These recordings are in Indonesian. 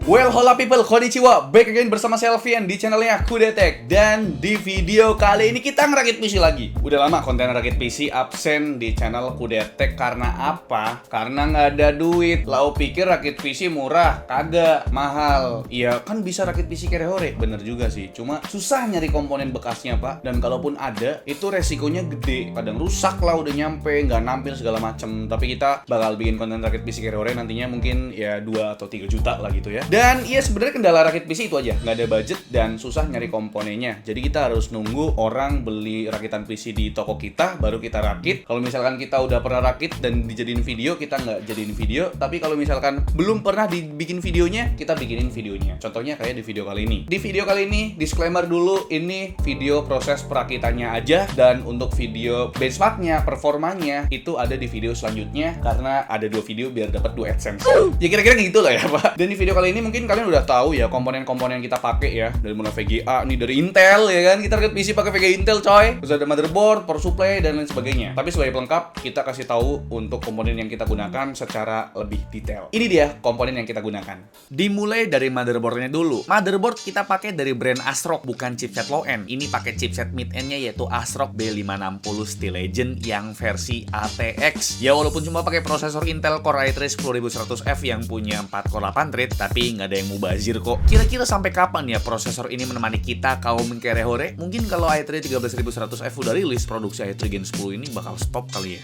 Well, hola people, konnichiwa. Back again bersama saya Alfian di channelnya Kudetek. Dan di video kali ini kita ngerakit PC lagi. Udah lama konten rakit PC absen di channel Kudetek. Karena apa? Karena nggak ada duit. Lau pikir rakit PC murah, kagak, mahal. Iya kan bisa rakit PC kerehore, bener juga sih. Cuma susah nyari komponen bekasnya pak. Dan kalaupun ada, itu resikonya gede. Kadang rusak lah udah nyampe, nggak nampil segala macem. Tapi kita bakal bikin konten rakit PC kerehore nantinya mungkin ya 2 atau 3 juta lah gitu ya. Dan iya sebenarnya kendala rakit PC itu aja, nggak ada budget dan susah nyari komponennya. Jadi kita harus nunggu orang beli rakitan PC di toko kita, baru kita rakit. Kalau misalkan kita udah pernah rakit dan dijadiin video, kita nggak jadiin video. Tapi kalau misalkan belum pernah dibikin videonya, kita bikinin videonya. Contohnya kayak di video kali ini. Di video kali ini, disclaimer dulu, ini video proses perakitannya aja. Dan untuk video benchmarknya, performanya, itu ada di video selanjutnya. Karena ada 2 video biar dapat 2 AdSense. Ya kira-kira gitu lah ya pak. Dan di video kali ini mungkin kalian udah tahu ya komponen-komponen yang kita pakai ya, dari mulai VGA nih, dari Intel ya kan, kita rakit PC pakai VGA Intel coy, terus ada motherboard, power supply dan lain sebagainya. Tapi sebagai pelengkap kita kasih tahu untuk komponen yang kita gunakan secara lebih detail. Ini dia komponen yang kita gunakan. Dimulai dari motherboardnya dulu. Motherboard kita pakai dari brand ASRock, bukan chipset low end. Ini pakai chipset mid endnya yaitu ASRock B560 Steel Legend yang versi ATX. Ya walaupun cuma pakai prosesor Intel Core i3 10100F yang punya 4 core 8 thread, tapi nggak ada yang mubazir kok. Kira-kira sampai kapan ya prosesor ini menemani kita kaum kerehore? Mungkin kalau i3 13100F udah rilis, produksi i3 Gen 10 ini bakal stop kali ya.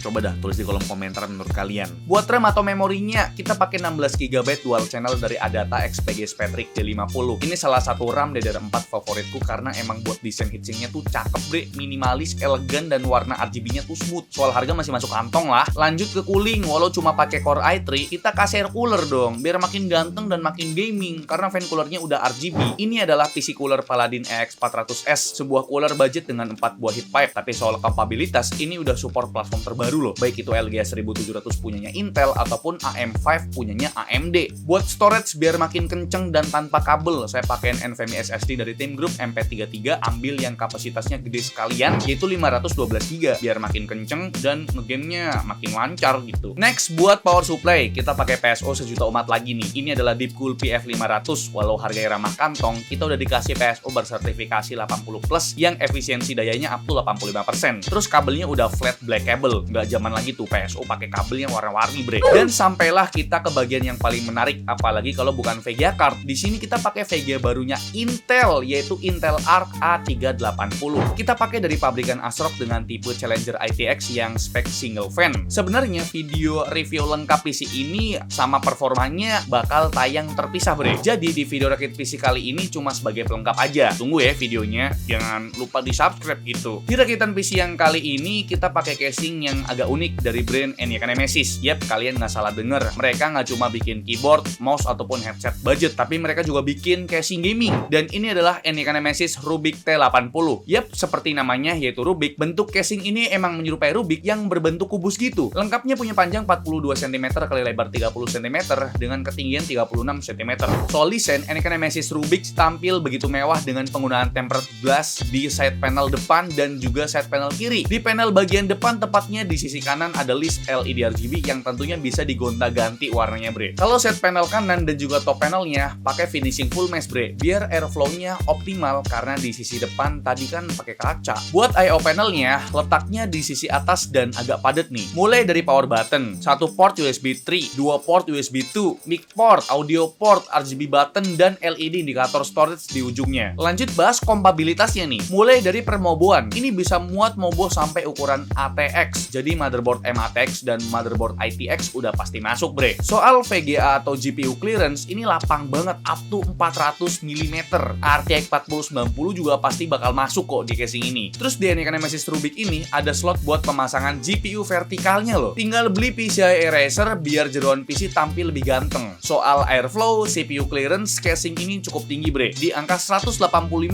Coba dah tulis di kolom komentar menurut kalian. Buat RAM atau memorinya, kita pakai 16GB dual channel dari Adata XPG Spectrix D50. Ini salah satu RAM DDR4 favoritku karena emang buat desain heatsinknya tuh cakep bre, minimalis, elegan, dan warna RGB-nya tuh smooth. Soal harga masih masuk kantong lah. Lanjut ke cooling, walau cuma pakai Core i3, kita kasih air cooler dong, biar makin ganteng dan makin gaming karena fan coolernya udah RGB. Ini adalah PC cooler Paladin EX400S, sebuah cooler budget dengan 4 buah heat pipe. Tapi soal kapabilitas, ini udah support platform terbaru loh, baik itu LGA 1700 punyanya Intel ataupun AM5 punyanya AMD. Buat storage biar makin kenceng dan tanpa kabel, saya pakein NVMe SSD dari Team Group MP33, ambil yang kapasitasnya gede sekalian, yaitu 512GB biar makin kenceng dan ngegamenya makin lancar gitu. Next, buat power supply, kita pakai PSO sejuta umat lagi nih. Ini adalah Deepcool PF500. Walau harganya ramah kantong, kita udah dikasih PSO bersertifikasi 80+ yang efisiensi dayanya up to 85%. Terus kabelnya udah flat black cable. Nggak zaman lagi tuh PSO pakai kabel yang warna-warni bre. Dan sampailah kita ke bagian yang paling menarik, apalagi kalau bukan VGA card. Di sini kita pakai VGA barunya Intel, yaitu Intel Arc A380. Kita pakai dari pabrikan ASRock dengan tipe Challenger ITX yang spek single fan. Sebenarnya video review lengkap PC ini sama performanya bakal tayang terpisah bre. Jadi di video rakit PC kali ini cuma sebagai pelengkap aja. Tunggu ya videonya, jangan lupa di subscribe gitu. Di rakitan PC yang kali ini kita pakai casing yang agak unik dari brand Eniakan Nemesis. Yap, kalian nggak salah denger. Mereka nggak cuma bikin keyboard, mouse ataupun headset budget, tapi mereka juga bikin casing gaming. Dan ini adalah Eniakan Nemesis Rubik T80. Yap, seperti namanya yaitu Rubik. Bentuk casing ini emang menyerupai Rubik yang berbentuk kubus gitu. Lengkapnya punya panjang 42 cm kali lebar 30 cm dengan ketinggian 36 cm. Soal desain, Eniakan Nemesis Rubik tampil begitu mewah dengan penggunaan tempered glass di side panel depan dan juga side panel kiri. Di panel bagian depan, tepatnya di sisi kanan, ada list LED RGB yang tentunya bisa digonta-ganti warnanya bre. Kalau side panel kanan dan juga top panelnya pakai finishing full mesh bre, biar airflow-nya optimal karena di sisi depan tadi kan pakai kaca. Buat I/O panelnya, letaknya di sisi atas dan agak padat nih. Mulai dari power button, 1 port USB 3, 2 port USB 2, mic port, audio port, RGB button, dan LED indikator storage di ujungnya. Lanjut bahas kompatibilitasnya nih. Mulai dari permoboan, ini bisa muat mobo sampai ukuran ATX. Jadi motherboard MATX dan motherboard ITX udah pasti masuk bre. Soal VGA atau GPU clearance, ini lapang banget up to 400 mm. RTX 4090 juga pasti bakal masuk kok di casing ini. Terus di Eniakan Nemesis Rubik ini ada slot buat pemasangan GPU vertikalnya loh. Tinggal beli PCI eraser biar jeroan PC tampil lebih ganteng. Soal airflow, CPU clearance, casing ini cukup tinggi bre, di angka 185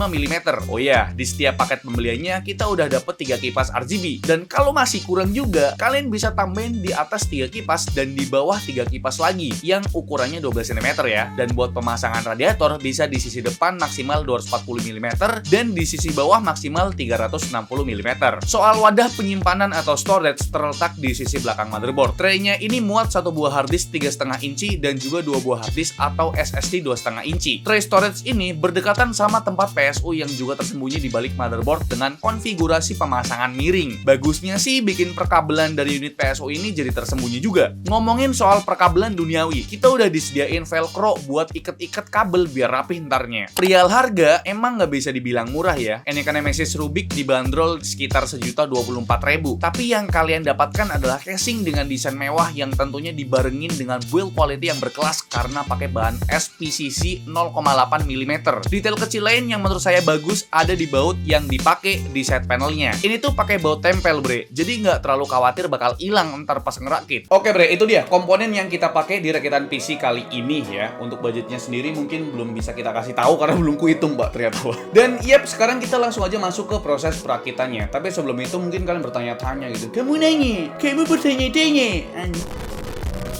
mm. Oh ya, di setiap paket pembeliannya kita udah dapet 3 kipas RGB. Dan kalau masih kurang juga, kalian bisa tambahin di atas 3 kipas dan di bawah 3 kipas lagi yang ukurannya 12 cm ya. Dan buat pemasangan radiator bisa di sisi depan maksimal 240 mm dan di sisi bawah maksimal 360 mm. Soal wadah penyimpanan atau storage terletak di sisi belakang motherboard. Tray-nya ini muat 1 buah harddisk 3,5 inci dan juga 2 buah hard disk atau SSD 2,5 inci. Tray storage ini berdekatan sama tempat PSU yang juga tersembunyi di balik motherboard dengan konfigurasi pemasangan miring. Bagusnya sih bikin perkabelan dari unit PSU ini jadi tersembunyi juga. Ngomongin soal perkabelan duniawi, kita udah disediain velcro buat iket-iket kabel biar rapih ntarnya. Perihal harga, emang nggak bisa dibilang murah ya. NEK Nemesis Rubik dibanderol sekitar 1.024.000. Tapi yang kalian dapatkan adalah casing dengan desain mewah yang tentunya dibarengin dengan build quality yang berkelas karena pakai bahan SPCC 0,8 mm. Detail kecil lain yang menurut saya bagus ada di baut yang dipakai di side panelnya. Ini tuh pakai baut tempel bre, jadi nggak terlalu khawatir bakal hilang ntar pas ngerakit. Oke bre, itu dia komponen yang kita pakai di rakitan PC kali ini ya. Untuk budgetnya sendiri mungkin belum bisa kita kasih tahu karena belum kuhitung mbak ternyata. Dan yep, sekarang kita langsung aja masuk ke proses perakitannya. Tapi sebelum itu mungkin kalian bertanya-tanya gitu. Kamu bertanya-tanya.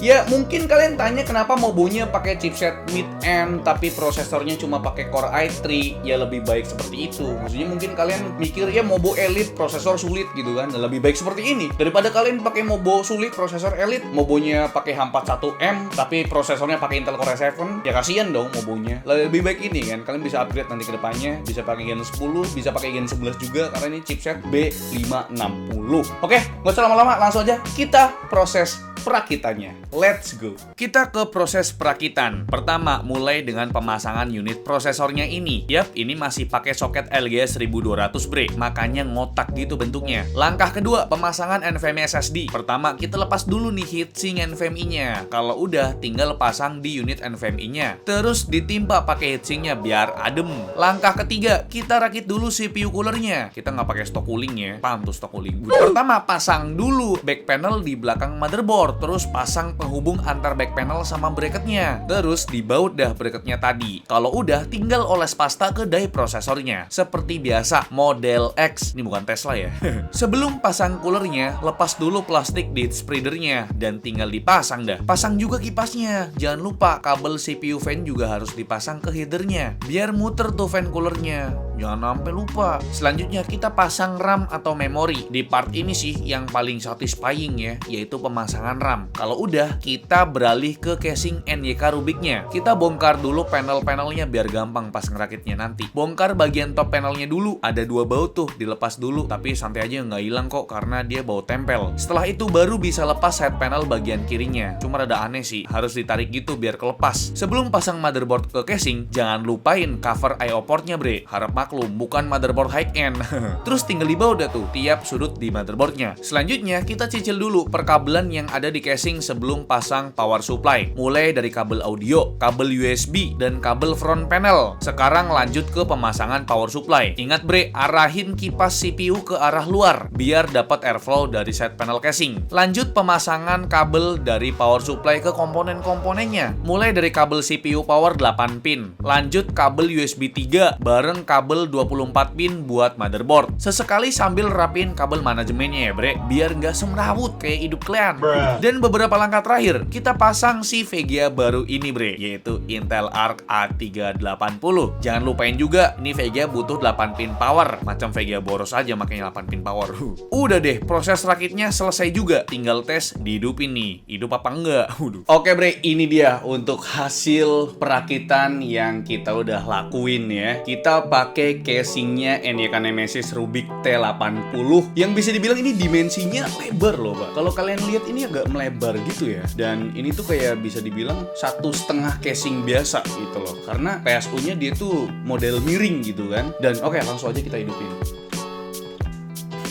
Ya, mungkin kalian tanya kenapa mobonya pakai chipset mid-end tapi prosesornya cuma pakai Core i3, ya lebih baik seperti itu. Maksudnya mungkin kalian mikir ya mobo elite prosesor sulit gitu kan, lebih baik seperti ini daripada kalian pakai mobo sulit prosesor elite, mobonya pakai H41M tapi prosesornya pakai Intel Core i7, ya kasihan dong mobonya. Lebih baik ini kan, kalian bisa upgrade nanti ke depannya, bisa pakai Gen 10, bisa pakai Gen 11 juga karena ini chipset B560. Oke, nggak usah lama-lama, langsung aja kita proses perakitannya. Let's go. Kita ke proses perakitan. Pertama, mulai dengan pemasangan unit prosesornya ini. Yap, ini masih pakai soket LGA 1200 bre, makanya ngotak gitu bentuknya. Langkah kedua, pemasangan NVMe SSD. Pertama, kita lepas dulu nih heatsink NVMe-nya. Kalau udah, tinggal pasang di unit NVMe-nya. Terus ditimpa pakai heatsinknya biar adem. Langkah ketiga, kita rakit dulu CPU coolernya. Kita nggak pakai stock cooling ya. Paham tuh stock cooling. Pertama, pasang dulu back panel di belakang motherboard. Terus pasang penghubung antar back panel sama bracketnya. Terus dibaut dah bracketnya tadi. Kalau udah, tinggal oles pasta ke die prosesornya. Seperti biasa, model X. Ini bukan Tesla ya. Sebelum pasang coolernya, lepas dulu plastik di spreadernya dan tinggal dipasang dah. Pasang juga kipasnya. Jangan lupa kabel CPU fan juga harus dipasang ke headernya. Biar muter tuh fan coolernya. Jangan sampai lupa. Selanjutnya kita pasang RAM atau memori. Di part ini sih yang paling satisfying ya, yaitu pemasangan RAM. Kalau udah, kita beralih ke casing NYK Rubiknya. Kita bongkar dulu panel-panelnya biar gampang pas ngerakitnya nanti. Bongkar bagian top panelnya dulu. Ada 2 baut tuh, dilepas dulu. Tapi santai aja, nggak hilang kok karena dia baut tempel. Setelah itu baru bisa lepas side panel bagian kirinya. Cuma rada aneh sih, harus ditarik gitu biar kelepas. Sebelum pasang motherboard ke casing, jangan lupain cover I/O portnya bre. Harap maklum, bukan motherboard high-end. Terus tinggal dibaut dah tuh tiap sudut di motherboardnya. Selanjutnya, kita cicil dulu perkabelan yang ada di casing sebelum pasang power supply. Mulai dari kabel audio, kabel USB, dan kabel front panel. Sekarang lanjut ke pemasangan power supply. Ingat bre, arahin kipas CPU ke arah luar, biar dapat airflow dari side panel casing. Lanjut pemasangan kabel dari power supply ke komponen-komponennya. Mulai dari kabel CPU power 8 pin. Lanjut kabel USB 3 bareng kabel 24 pin buat motherboard. Sesekali sambil rapin kabel manajemennya ya bre, biar nggak semrawut kayak hidup kalian. Dan beberapa langkah terakhir, kita pasang si VGA baru ini bre, yaitu Intel Arc A380. Jangan lupain juga, ini VGA butuh 8 pin power. Macam VGA boros aja makanya 8 pin power. Udah deh, proses rakitnya selesai juga. Tinggal tes dihidupin nih, hidup apa enggak. Oke bre, ini dia untuk hasil perakitan yang kita udah lakuin ya. Kita pakai casingnya NYK Nemesis Rubik T80 yang bisa dibilang ini dimensinya lebar loh pak. Kalau kalian lihat ini agak melebar gitu ya, dan ini tuh kayak bisa dibilang 1,5 casing biasa gitu loh, karena PSU-nya dia tuh model miring gitu kan. Dan oke, langsung aja kita hidupin.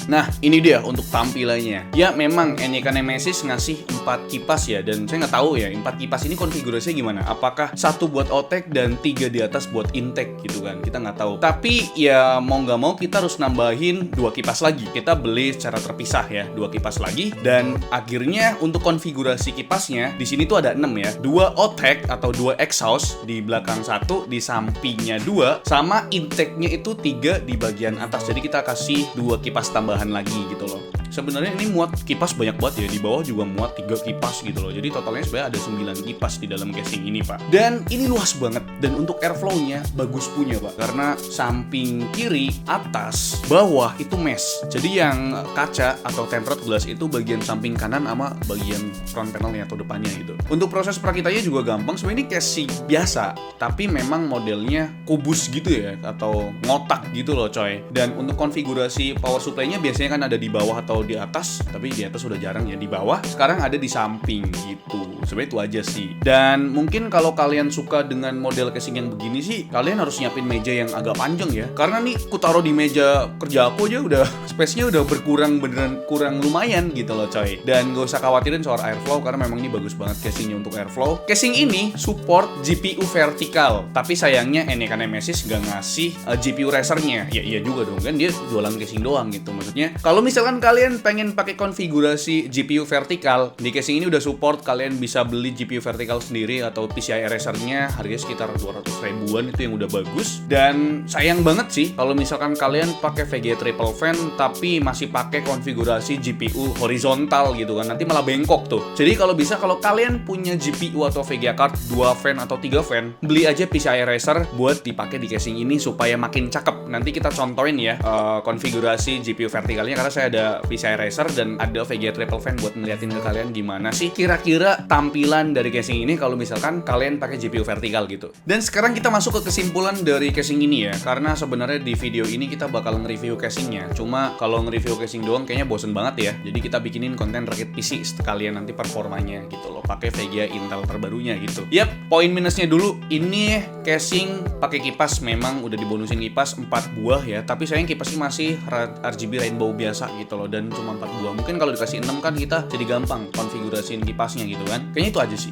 Nah, ini dia untuk tampilannya. Ya, memang NYK Nemesis ngasih 4 kipas ya, dan saya nggak tahu ya 4 kipas ini konfigurasinya gimana. Apakah 1 buat outtake dan 3 di atas buat intake gitu kan? Kita nggak tahu. Tapi ya mau nggak mau kita harus nambahin 2 kipas lagi. Kita beli secara terpisah ya, 2 kipas lagi. Dan akhirnya untuk konfigurasi kipasnya di sini tuh ada 6 ya. 2 outtake atau 2 exhaust di belakang 1, di sampingnya 2, sama intake-nya itu 3 di bagian atas. Jadi kita kasih 2 kipas tambahan lagi gitu loh. sebenarnya ini muat kipas banyak banget ya. Di bawah juga muat 3 kipas gitu loh. Jadi totalnya sebenarnya ada 9 kipas di dalam casing ini, Pak. Dan ini luas banget, dan untuk airflow-nya bagus punya, Pak. Karena samping kiri, atas, bawah itu mesh. Jadi yang kaca atau tempered glass itu bagian samping kanan sama bagian front panelnya atau depannya gitu. Untuk proses perakitanya juga gampang. Sebenarnya ini casing biasa, tapi memang modelnya kubus gitu ya, atau ngotak gitu loh coy. Dan untuk konfigurasi power supply-nya biasanya kan ada di bawah atau di atas, tapi di atas udah jarang ya, di bawah. Sekarang ada di samping gitu. Sebenarnya itu aja sih. Dan mungkin kalau kalian suka dengan model casing yang begini sih, kalian harus nyiapin meja yang agak panjang ya. Karena nih ku taruh di meja kerja aku aja udah space-nya udah berkurang, beneran kurang lumayan gitu loh coy. Dan gak usah khawatirin soal airflow karena memang ini bagus banget casingnya untuk airflow. Casing ini support GPU vertikal, tapi sayangnya NEK Nemesis gak ngasih GPU racernya. Ya iya juga dong kan, dia jualan casing doang gitu. Maksudnya kalau misalkan kalian pengen pakai konfigurasi GPU vertikal, di casing ini udah support. Kalian bisa beli GPU vertikal sendiri atau PCI racernya, harganya sekitar 200 ribuan, itu yang udah bagus. Dan sayang banget sih kalau misalkan kalian pakai VGA triple fan tapi masih pakai konfigurasi GPU horizontal gitu kan, nanti malah bengkok tuh. Jadi kalau bisa, kalau kalian punya GPU atau VGA card 2 fan atau 3 fan, beli aja PCI racer buat dipakai di casing ini supaya makin cakep. Nanti kita contohin ya konfigurasi GPU vertikalnya, karena saya ada PCI racer dan ada VGA triple fan buat ngeliatin ke kalian gimana sih kira-kira tampilan dari casing ini kalau misalkan kalian pakai GPU vertikal gitu. Dan sekarang kita masuk ke kesimpulan dari casing ini ya, karena sebenarnya di video ini kita bakal nge-review casingnya. Cuma kalau nge-review casing doang kayaknya bosen banget ya. Jadi kita bikinin konten rakit PC sekalian nanti performanya gitu loh, pakai VGA Intel terbarunya gitu. Yap, poin minusnya dulu, ini casing pakai kipas, memang udah dibonusin kipas 4 buah ya, tapi sayang kipasnya masih RGB rainbow biasa gitu loh, dan cuma 4 buah. Mungkin kalau dikasih 6 kan kita jadi gampang konfigurasiin kipasnya gitu kan. Kayaknya itu aja sih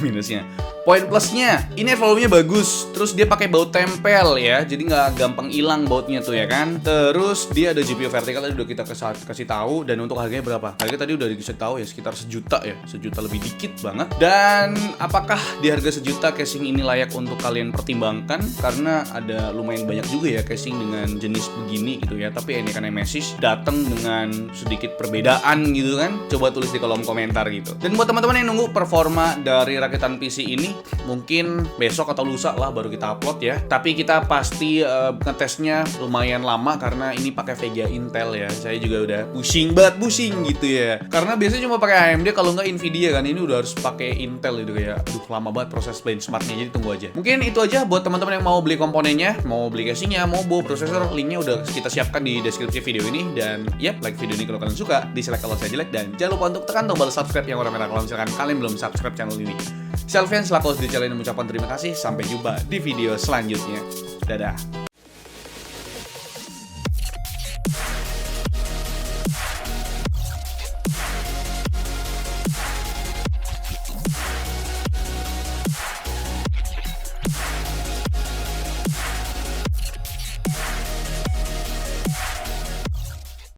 minusnya. Poin plusnya, ini volume-nya bagus, terus dia pakai baut tempel ya, jadi nggak gampang hilang bautnya tuh ya kan. Terus dia ada GPU vertikal, tadi udah kita kasih tahu. Dan untuk harganya berapa? Harganya tadi udah dikasih tahu ya, sekitar 1 juta ya, 1 juta lebih dikit banget. Dan apakah di harga 1 juta casing ini layak untuk kalian pertimbangkan? Karena ada lumayan banyak juga ya casing dengan jenis begini gitu ya, tapi NEK Nemesis datang dengan sedikit perbedaan gitu kan. Coba tulis di kolom komentar gitu. Dan buat teman-teman yang nunggu performa dari rakitan PC ini, mungkin besok atau lusa lah baru kita upload ya. Tapi kita pasti ngetesnya lumayan lama karena ini pakai VGA Intel ya. Saya juga udah pusing gitu ya. Karena biasanya cuma pakai AMD, kalau nggak Nvidia kan. Ini udah harus pakai Intel gitu ya. Aduh, lama banget proses benchmarknya, jadi tunggu aja. Mungkin itu aja buat teman-teman yang mau beli komponennya, mau beli casingnya, mau bawa prosesor, linknya udah kita siapkan di deskripsi video ini. Dan yap, like video ini kalau kalian suka, dislike kalau saya jelek, dan jangan lupa untuk tekan tombol subscribe yang warna merah kalau misalkan kalian belum subscribe channel ini. Selvian selaku host di channel ini mengucapkan terima kasih. Sampai jumpa di video selanjutnya. Dadah.